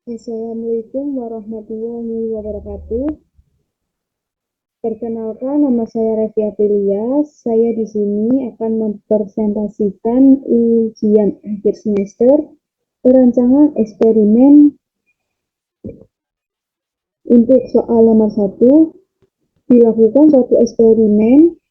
Assalamualaikum warahmatullahi wabarakatuh. Perkenalkan, nama saya Revi Aprilia. Saya di sini akan mempresentasikan ujian akhir semester perancangan eksperimen. Untuk soal nomor 1, dilakukan suatu eksperimen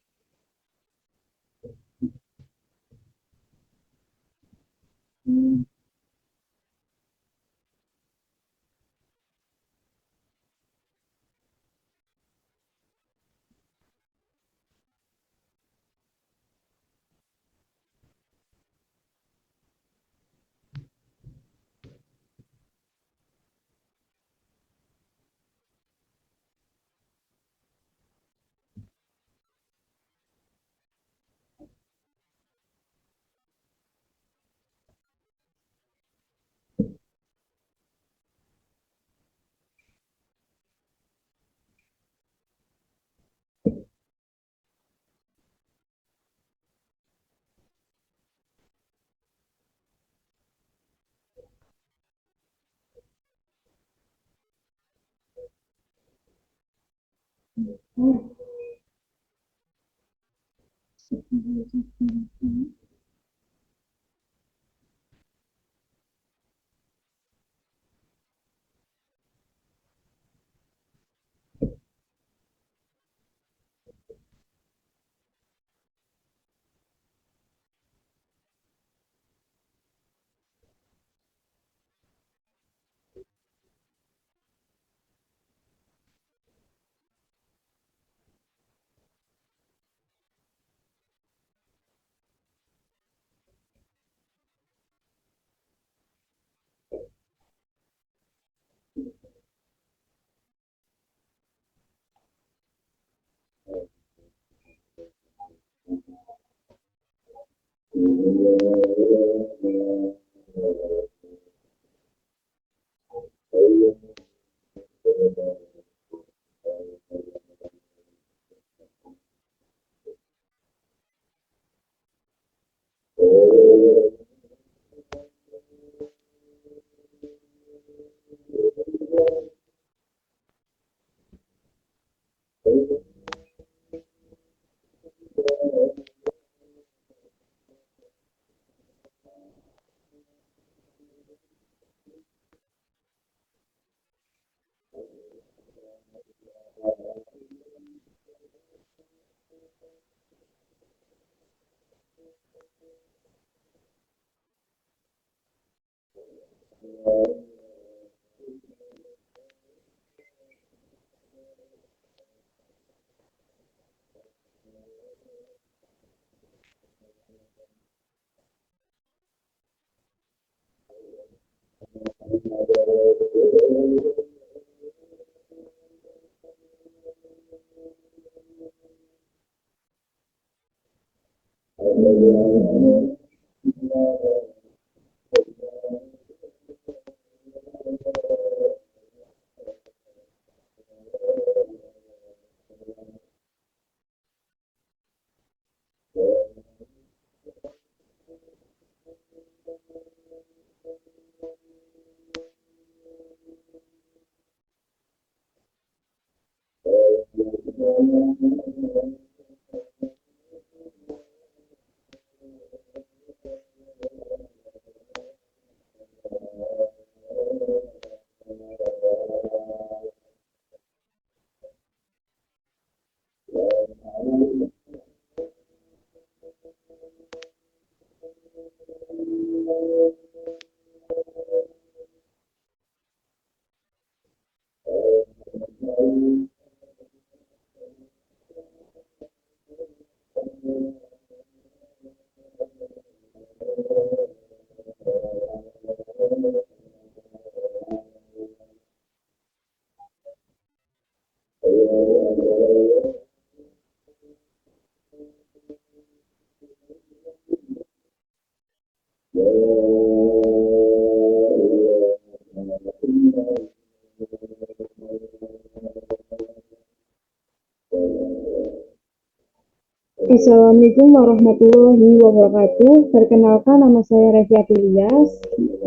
Assalamualaikum warahmatullahi wabarakatuh. Perkenalkan, nama saya Revi Aprilia.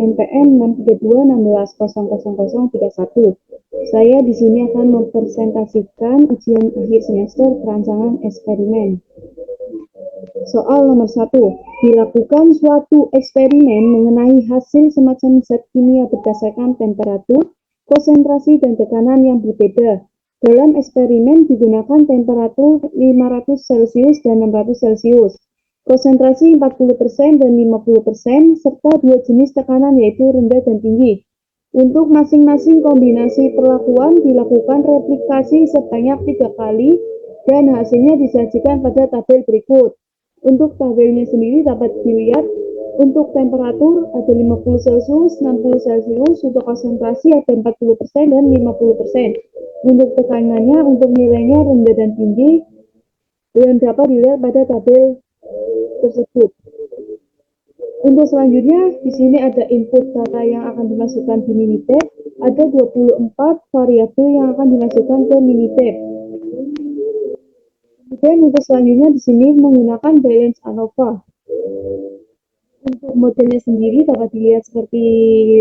NPM 63216000031. Saya di sini akan mempresentasikan ujian akhir semester perancangan eksperimen. Soal nomor 1. Dilakukan suatu eksperimen mengenai hasil semacam zat kimia berdasarkan temperatur, konsentrasi, dan tekanan yang berbeda. Dalam eksperimen digunakan temperatur 500 Celcius dan 600 Celcius, konsentrasi 40% dan 50%, serta dua jenis tekanan yaitu rendah dan tinggi. Untuk masing-masing kombinasi perlakuan dilakukan replikasi sebanyak 3 kali dan hasilnya disajikan pada tabel berikut. Untuk tabelnya sendiri dapat dilihat untuk temperatur ada 50 Celcius, 60 Celcius, untuk konsentrasi ada 40% dan 50%. Untuk tekanannya, untuk nilainya rendah dan tinggi, dan dapat dilihat pada tabel tersebut. Untuk selanjutnya, di sini ada input data yang akan dimasukkan di Minitab. Ada 24 variabel yang akan dimasukkan ke Minitab. Kemudian untuk selanjutnya di sini menggunakan balance ANOVA. Untuk modelnya sendiri dapat dilihat seperti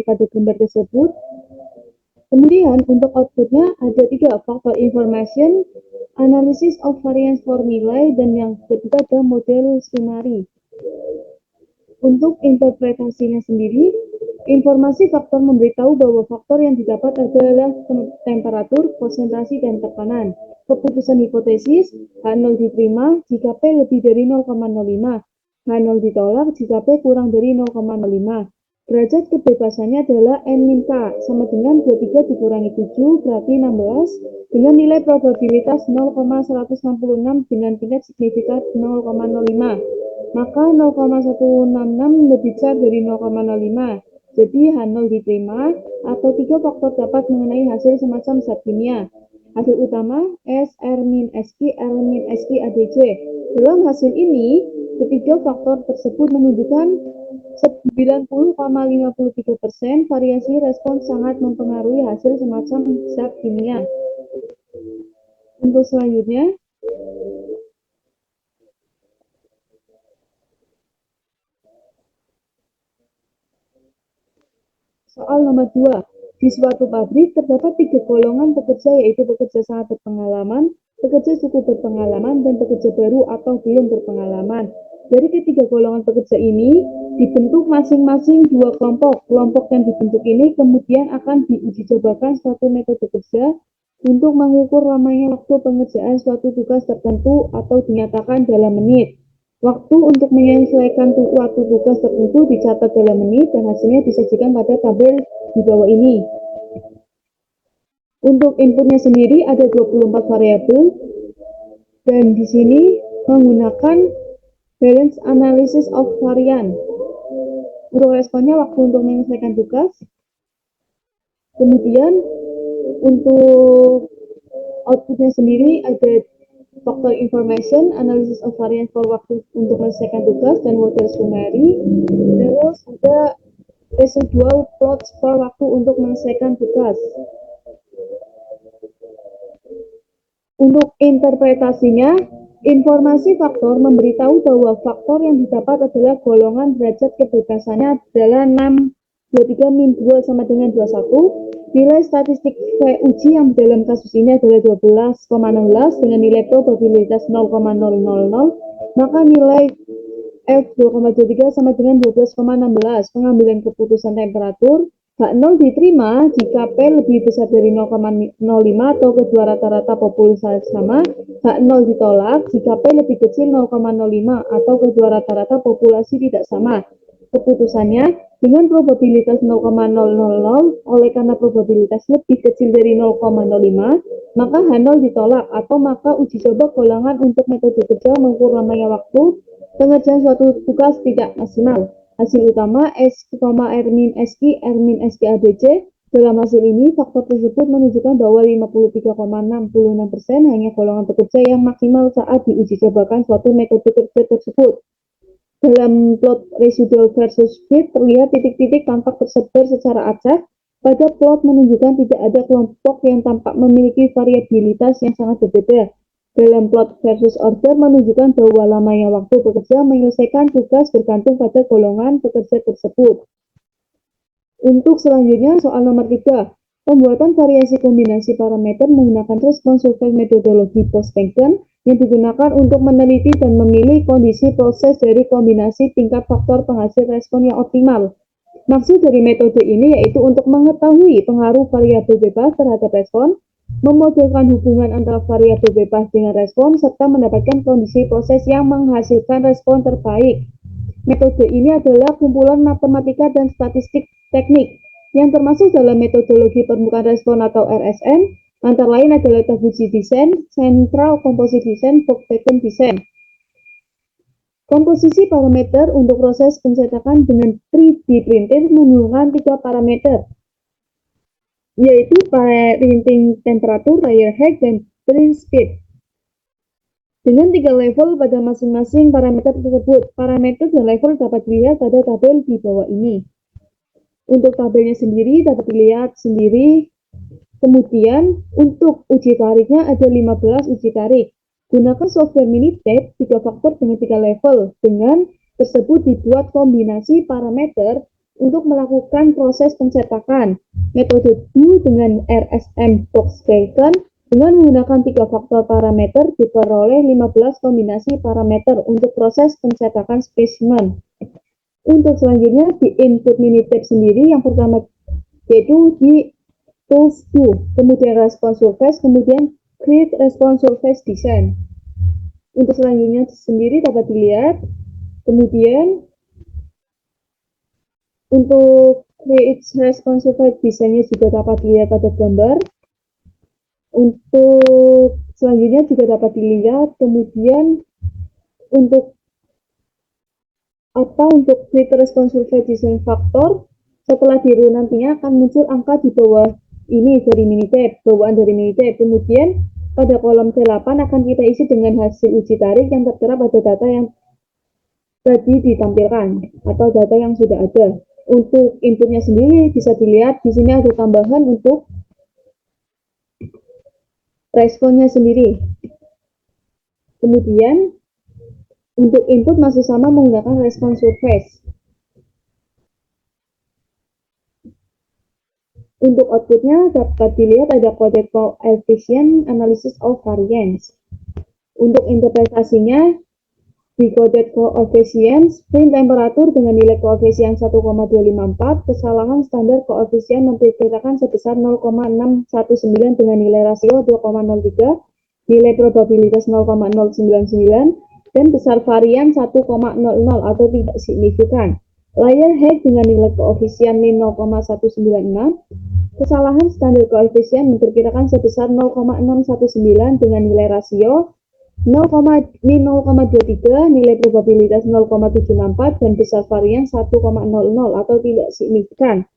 pada gambar tersebut. Kemudian untuk outputnya ada 3, factor information, analysis of variance formulae, dan yang ketiga ada model summary. Untuk interpretasinya sendiri, informasi faktor memberitahu bahwa faktor yang didapat adalah temperatur, konsentrasi, dan tekanan. Keputusan hipotesis, H0 diterima jika P lebih dari 0,05, H0 ditolak jika P kurang dari 0,05. Derajat kebebasannya adalah N min K sama dengan 23 dikurangi 7 berarti 16 dengan nilai probabilitas 0,166 dengan tingkat signifikan 0,05. Maka 0,166 lebih besar dari 0,05. Jadi H0 diterima atau 3 faktor dapat mengenai hasil semacam zat kimia. Hasil utama S, R min SI, R min SI ADC. Dalam hasil ini, ketiga faktor tersebut menunjukkan 90,53% variasi respons sangat mempengaruhi hasil semacam zat kimia. Untuk selanjutnya, soal nomor 2. Di suatu pabrik terdapat 3 golongan pekerja yaitu pekerja sangat berpengalaman, pekerja cukup berpengalaman, dan pekerja baru atau belum berpengalaman. Dari ketiga golongan pekerja ini dibentuk masing-masing 2 kelompok. Kelompok yang dibentuk ini kemudian akan diuji cobakan suatu metode kerja untuk mengukur lamanya waktu pengerjaan suatu tugas tertentu atau dinyatakan dalam menit. Waktu untuk menyesuaikan waktu tugas tertentu dicatat dalam menit dan hasilnya disajikan pada tabel di bawah ini. Untuk inputnya sendiri ada 24 variabel dan di sini menggunakan balance analysis of variance. Untuk responnya waktu untuk menyelesaikan tugas. Kemudian untuk outputnya sendiri ada factor information, analysis of variance for waktu untuk menyelesaikan tugas, dan model summary. Terus ada residual plots for waktu untuk menyelesaikan tugas. Untuk interpretasinya, informasi faktor memberitahu bahwa faktor yang didapat adalah golongan derajat kebebasannya adalah 6, 23 min 2 sama dengan 21. Nilai statistik V uji yang dalam kasus ini adalah 12,16 dengan nilai probabilitas 0,000, maka nilai F 2,23 sama dengan 12,16. Pengambilan keputusan temperatur, H0 diterima jika P lebih besar dari 0,05 atau kedua rata-rata populasi sama. H0 ditolak jika P lebih kecil 0,05 atau kedua rata-rata populasi tidak sama. Keputusannya dengan probabilitas 0,000 oleh karena probabilitas lebih kecil dari 0,05 maka H0 ditolak atau maka uji coba golongan untuk metode kerja mengukur lamanya waktu pengerjaan suatu tugas tidak maksimal. Hasil utama S, R min SI, R min SI ADC. Dalam hasil ini, faktor tersebut menunjukkan bahwa 53,66% hanya golongan pekerja yang maksimal saat diuji cobakan suatu metode kerja tersebut. Dalam plot residual versus fit, terlihat titik-titik tampak tersebar secara acak. Pada plot menunjukkan tidak ada kelompok yang tampak memiliki variabilitas yang sangat berbeda. Dalam plot versus order menunjukkan bahwa lamanya waktu pekerja menyelesaikan tugas bergantung pada golongan pekerja tersebut. Untuk selanjutnya, soal nomor 3. Pembuatan variasi kombinasi parameter menggunakan respons survei metodologi post-Pagan yang digunakan untuk meneliti dan memilih kondisi proses dari kombinasi tingkat faktor penghasil respon yang optimal. Maksud dari metode ini yaitu untuk mengetahui pengaruh variabel bebas terhadap respon, memodelkan hubungan antara variabel bebas dengan respon, serta mendapatkan kondisi proses yang menghasilkan respon terbaik. Metode ini adalah kumpulan matematika dan statistik teknik yang termasuk dalam metodologi permukaan respon atau RSN, antara lain adalah Tabuchi Design, Central Composite Design, Volkswagen Design. Komposisi parameter untuk proses pencetakan dengan 3D printer menggunakan 3 parameter, yaitu printing temperature, layer height, dan print speed. Dengan 3 level pada masing-masing parameter tersebut, parameter dan level dapat dilihat pada tabel di bawah ini. Untuk tabelnya sendiri dapat dilihat sendiri. Kemudian untuk uji tariknya ada 15 uji tarik. Gunakan software Minitab 3 faktor dengan 3 level. Dengan tersebut dibuat kombinasi parameter untuk melakukan proses pencetakan. Metode DO dengan RSM Volkswagen dengan menggunakan 3 faktor parameter diperoleh 15 kombinasi parameter untuk proses pencetakan spesimen. Untuk selanjutnya di input Minitab sendiri yang pertama yaitu di tools do, kemudian response surface, kemudian create response surface design. Untuk selanjutnya sendiri dapat dilihat, kemudian untuk create response surface design-nya juga dapat dilihat pada gambar. Untuk selanjutnya juga dapat dilihat, kemudian untuk create response surface design faktor, setelah diru nantinya akan muncul angka di bawah ini dari Minitab, bawaan dari Minitab. Kemudian pada kolom C8 akan kita isi dengan hasil uji tarik yang tertera pada data yang tadi ditampilkan atau data yang sudah ada. Untuk inputnya sendiri bisa dilihat di sini ada tambahan untuk responnya sendiri. Kemudian untuk input masih sama menggunakan response surface. Untuk outputnya dapat dilihat ada coded coefficient analysis of variance. Untuk interpretasinya di coded coefficient, print temperature dengan nilai koefisien 1,254, kesalahan standar koefisien memperkirakan sebesar 0,619 dengan nilai rasio 2,03, nilai probabilitas 0,099, dan besar varian 1,00 atau tidak signifikan. Layer height dengan nilai koefisien min 0,196, kesalahan standar koefisien memperkirakan sebesar 0,619 dengan nilai rasio min 0,23, nilai probabilitas 0,764, dan besar varian 1,00 atau tidak signifikan.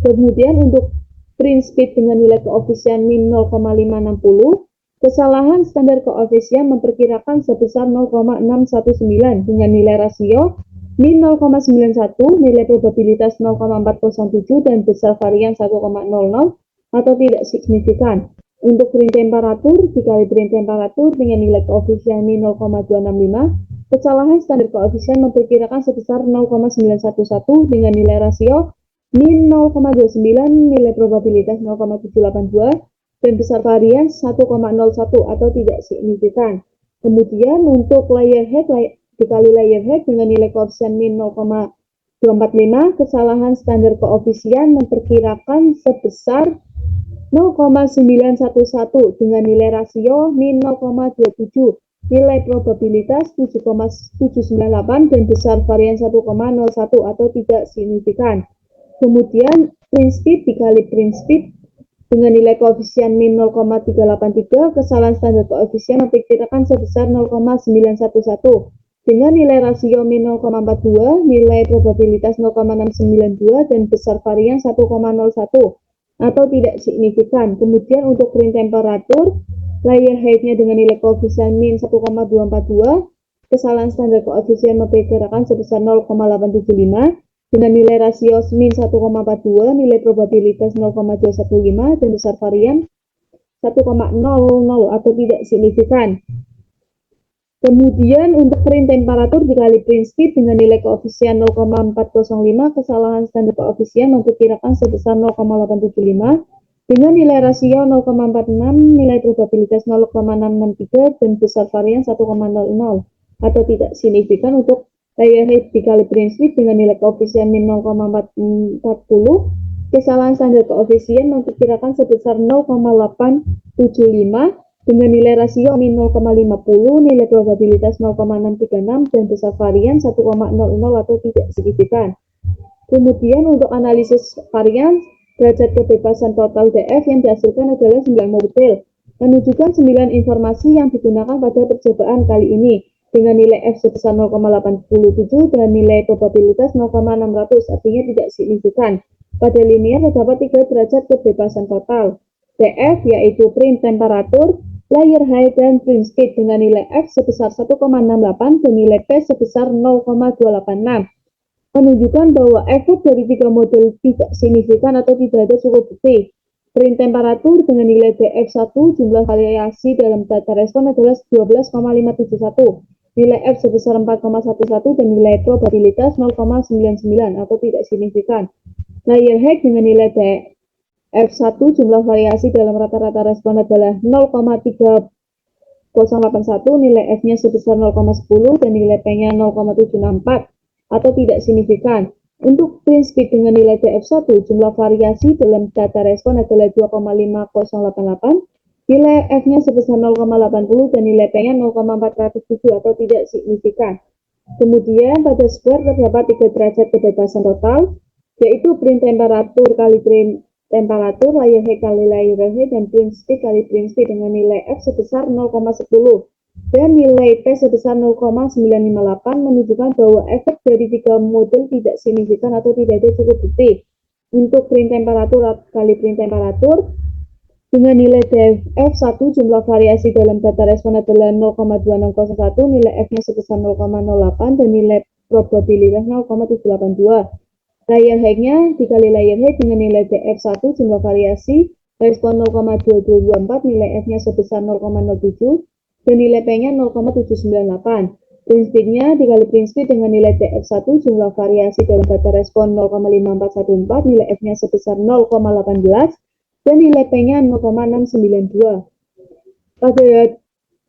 Kemudian untuk print speed dengan nilai koefisien min 0,560, kesalahan standar koefisien memperkirakan sebesar 0,619 dengan nilai rasio min 0,91, nilai probabilitas 0,407, dan besar varian 1,00 atau tidak signifikan. Untuk print temperature dikali print temperature dengan nilai koefisien min 0,265, kesalahan standar koefisien memperkirakan sebesar 0,911 dengan nilai rasio min 0,29, nilai probabilitas 0,782, dan besar varian 1,01 atau tidak signifikan. Kemudian untuk layer height dikali layer height dengan nilai koefisien min 0,245, kesalahan standar koefisien memperkirakan sebesar 0,911 dengan nilai rasio min 0,27, nilai probabilitas 7,798, dan besar varian 1,01 atau tidak signifikan. Kemudian print speed dikali print speed dengan nilai koefisien min 0,383, kesalahan standar koefisien memperkirakan sebesar 0,911 dengan nilai rasio min 0,42, nilai probabilitas 0,692, dan besar varian 1,01 atau tidak signifikan. Kemudian untuk print temperature, layer height-nya dengan nilai koefisien min 1,242, kesalahan standar koefisien memperkirakan sebesar 0,875, dengan nilai rasio min 1,42, nilai probabilitas 0,215, dan besar varian 1,00 atau tidak signifikan. Kemudian untuk print temperatur dikali print speed dengan nilai koefisien 0,405, kesalahan standar koefisien memperkirakan sebesar 0,875, dengan nilai rasio 0,46, nilai probabilitas 0,663, dan besar varian 1,00 atau tidak signifikan untuk layer height dikali print speed dengan nilai koefisien min 0,440, kesalahan standar koefisien memperkirakan sebesar 0,875, dengan nilai rasio min 0,50, nilai probabilitas 0,636, dan besar varian 1,00 atau tidak signifikan. Kemudian untuk analisis varian, derajat kebebasan total DF yang dihasilkan adalah 9 model, menunjukkan 9 informasi yang digunakan pada percobaan kali ini, dengan nilai F sebesar 0,87 dan nilai probabilitas 0,600, artinya tidak signifikan. Pada linear terdapat 3 derajat kebebasan total DF, yaitu print temperatur, layer height, dan print speed dengan nilai F sebesar 1,68 dan nilai P sebesar 0,286, menunjukkan bahwa efek dari 3 model tidak signifikan atau tidak ada cukup bukti. Print temperatur dengan nilai DF1 jumlah variasi dalam data respon adalah 12,571, nilai F sebesar 4,11 dan nilai probabilitas 0,99 atau tidak signifikan. Layer height dengan nilai F1 jumlah variasi dalam rata-rata respon adalah 0,3081, nilai F-nya sebesar 0,10 dan nilai P-nya 0,764 atau tidak signifikan. Untuk print speed dengan nilai DF1 jumlah variasi dalam data respon adalah 2,5088, nilai F-nya sebesar 0,80 dan nilai P-nya 0,407 atau tidak signifikan. Kemudian pada square terdapat 3 derajat kebebasan total, yaitu print temperatur kali print temperatur, layer height kali layer height, dan print speed kali print speed dengan nilai F sebesar 0,10 dan nilai P sebesar 0,958, menunjukkan bahwa efek dari 3 model tidak signifikan atau tidak ada cukup bukti. Untuk print temperatur kali print temperatur dengan nilai DF1 jumlah variasi dalam data respon adalah 0,2601, nilai F-nya sebesar 0,08 dan nilai probabilitas 0,782. Layer height-nya dikali layer height dengan nilai DF1 jumlah variasi respon 0,2224, nilai F-nya sebesar 0,07 dan nilai P-nya 0,798. Print speed-nya dikali print speed dengan nilai DF1 jumlah variasi dalam data respon 0,5414, nilai F-nya sebesar 0,18 dan nilai P-nya 0,692. Pada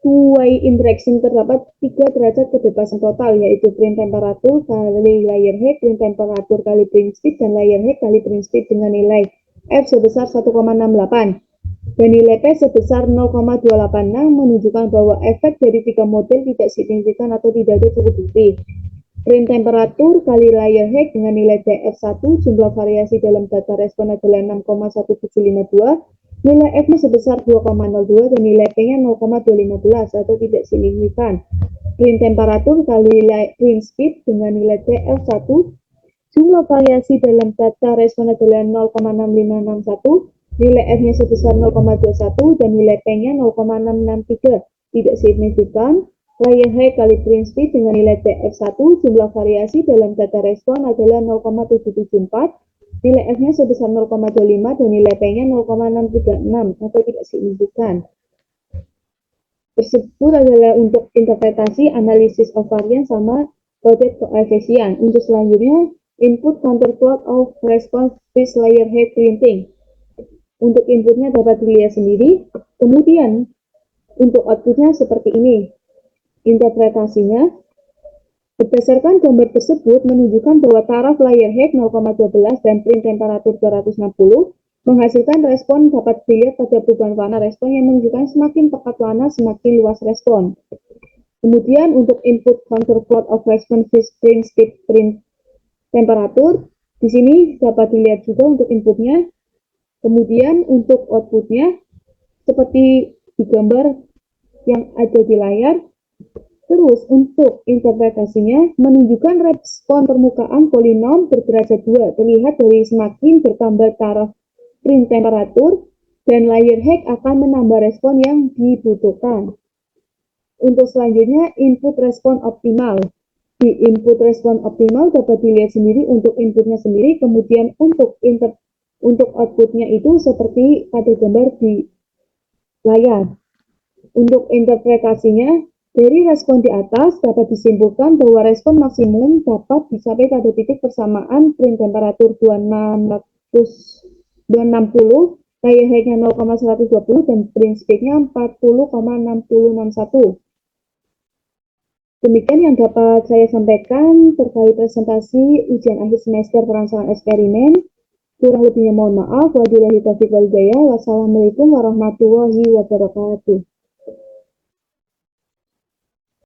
two-way interaction terdapat 3 derajat kebebasan total, yaitu print temperatur kali layer height, print temperatur kali print speed, dan layer height kali print speed dengan nilai F sebesar 1,68 dan nilai P sebesar 0,286, menunjukkan bahwa efek dari 3 model tidak signifikan atau tidak ada cukup bukti. Print temperatur kali layer height dengan nilai DF1 jumlah variasi dalam data respon adalah 6,1752, nilai F-nya sebesar 2,02 dan nilai P-nya 0,215 atau tidak signifikan. Print temperatur kali print speed dengan nilai DF1 jumlah variasi dalam data respon adalah 0,6561, nilai F-nya sebesar 0,21 dan nilai P-nya 0,663, tidak signifikan. Layer height kali print speed dengan nilai DF1 jumlah variasi dalam data respon adalah 0,774, nilai F-nya sebesar 0,25 dan nilai P-nya 0,636 atau tidak signifikan. Tersebut adalah untuk interpretasi analisis of variance sama project coefficient. Untuk selanjutnya, input counter plot of response with layer height printing. Untuk inputnya dapat dilihat sendiri, kemudian untuk outputnya seperti ini. Interpretasinya, berdasarkan gambar tersebut menunjukkan bahwa taraf layer height 0,12 dan print temperatur 260 menghasilkan respon dapat dilihat pada perubahan warna respon yang menunjukkan semakin pekat warna semakin luas respon. Kemudian untuk input counter plot of response with print speed, print temperatur, di sini dapat dilihat juga untuk inputnya. Kemudian untuk outputnya seperti di gambar yang ada di layar. Terus untuk interpretasinya menunjukkan respon permukaan polinom berderajat 2 terlihat dari semakin bertambah taraf print temperatur dan layer height akan menambah respon yang dibutuhkan. Untuk selanjutnya input respon optimal. Di input respon optimal dapat dilihat sendiri untuk inputnya sendiri, kemudian untuk outputnya itu seperti pada gambar di layar. Untuk interpretasinya Dari respon di atas dapat disimpulkan bahwa respon maksimum dapat dicapai pada titik persamaan print temperatur 2660, daya hacknya 0,120 dan print speednya 40,6061. Demikian yang dapat saya sampaikan terkait presentasi ujian akhir semester perancangan eksperimen. Kurang lebihnya mohon maaf. Wabillahi taufiq wal hidayah. Wassalamualaikum warahmatullahi wabarakatuh.